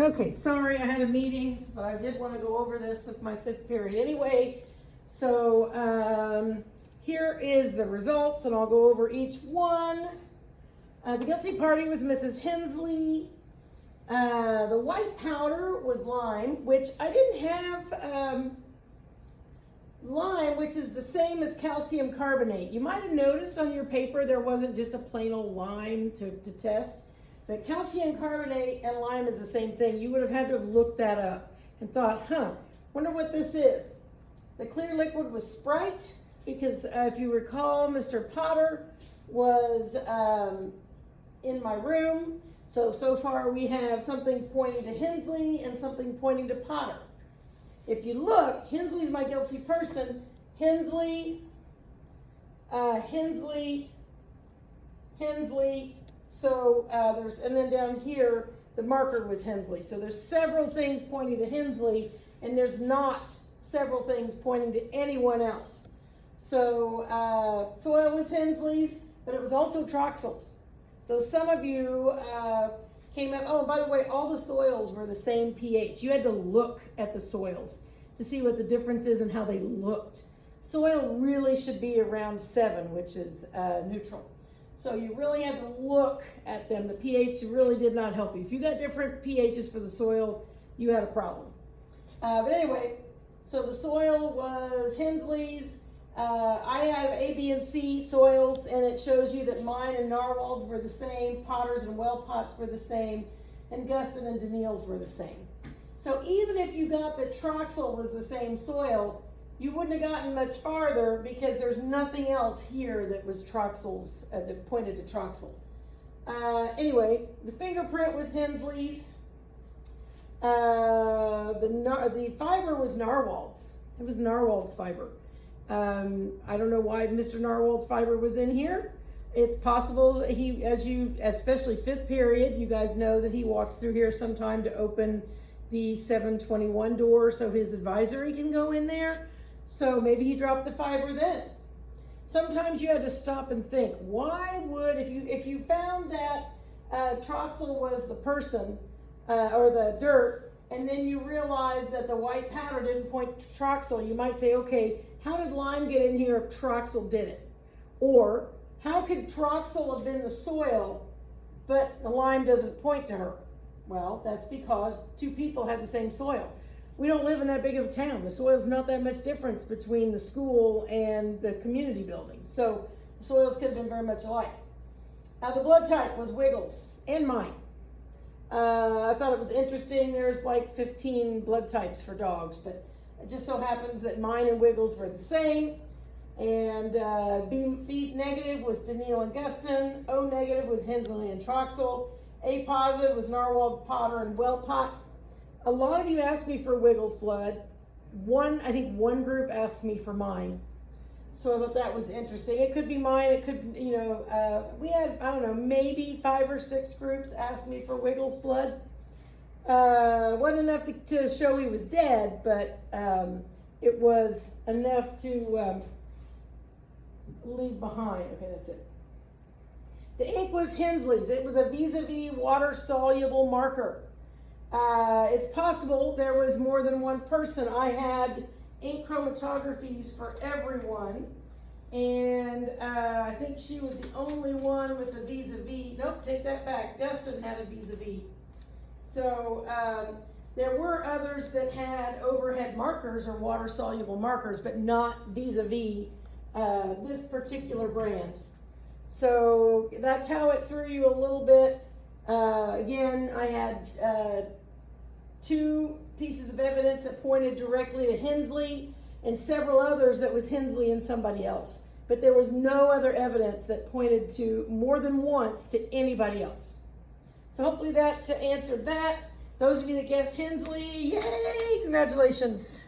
Okay, sorry, I had a meeting, but I did want to go over this with my fifth period anyway. So here is the results, and I'll go over each one. The guilty party was Mrs. Hensley. The white powder was lime, which I didn't have lime, which is the same as calcium carbonate. You might have noticed on your paper there wasn't just a plain old lime to test. But calcium carbonate and lime is the same thing. You would have had to have looked that up and thought, wonder what this is. The clear liquid was Sprite, because if you recall, Mr. Potter was in my room. So far we have something pointing to Hensley and something pointing to Potter. If you look, Hensley's my guilty person. Hensley. So and then down here, the marker was Hensley. So there's several things pointing to Hensley, and there's not several things pointing to anyone else. So soil was Hensley's, but it was also Troxel's. So some of you came up, oh, by the way, all the soils were the same pH. You had to look at the soils to see what the difference is and how they looked. Soil really should be around 7, which is neutral. So you really had to look at them. The pH really did not help you. If you got different pHs for the soil, you had a problem. But anyway, so the soil was Hensley's. I have A, B, and C soils, and it shows you that mine and Narwhal's were the same, Potter's and Wellpot's were the same, and Guston and Daniil's were the same. So even if you got that Troxel was the same soil, you wouldn't have gotten much farther because there's nothing else here that was Troxel's, that pointed to Troxel. Anyway, the fingerprint was Hensley's. The fiber was Narwhal's. It was Narwhal's fiber. I don't know why Mr. Narwhal's fiber was in here. It's possible that he, especially fifth period, you guys know that he walks through here sometime to open the 721 door so his advisory can go in there. So maybe he dropped the fiber then. Sometimes you had to stop and think, why would, if you found that Troxel was the person or the dirt, and then you realize that the white powder didn't point to Troxel, you might say, okay, how did lime get in here if Troxel did it? Or how could Troxel have been the soil, but the lime doesn't point to her? Well, that's because two people had the same soil. We don't live in that big of a town. The soil's not that much difference between the school and the community building. So the soils could have been very much alike. The blood type was Wiggles and mine. I thought it was interesting. There's like 15 blood types for dogs, but it just so happens that mine and Wiggles were the same. And B negative was Daniil and Guston. O negative was Hensley and Troxel. A positive was Narwhal, Potter, and Wellpot. A lot of you asked me for Wiggles blood. I think one group asked me for mine. So I thought that was interesting. It could be mine. It could, we had, I don't know, maybe 5 or 6 groups asked me for Wiggles blood. Wasn't enough to show he was dead, but it was enough to leave behind. Okay, that's it. The ink was Hensley's. It was a vis-a-vis water-soluble marker. It's possible there was more than one person. I had ink chromatographies for everyone, and I think she was the only one with a vis-a-vis. Nope, take that back. Guston had a vis-a-vis. So there were others that had overhead markers or water-soluble markers, but not vis-a-vis this particular brand. So that's how it threw you a little bit. Again, I had 2 pieces of evidence that pointed directly to Hensley and several others that was Hensley and somebody else. But there was no other evidence that pointed to more than once to anybody else. So hopefully that answered that. Those of you that guessed Hensley, yay, congratulations.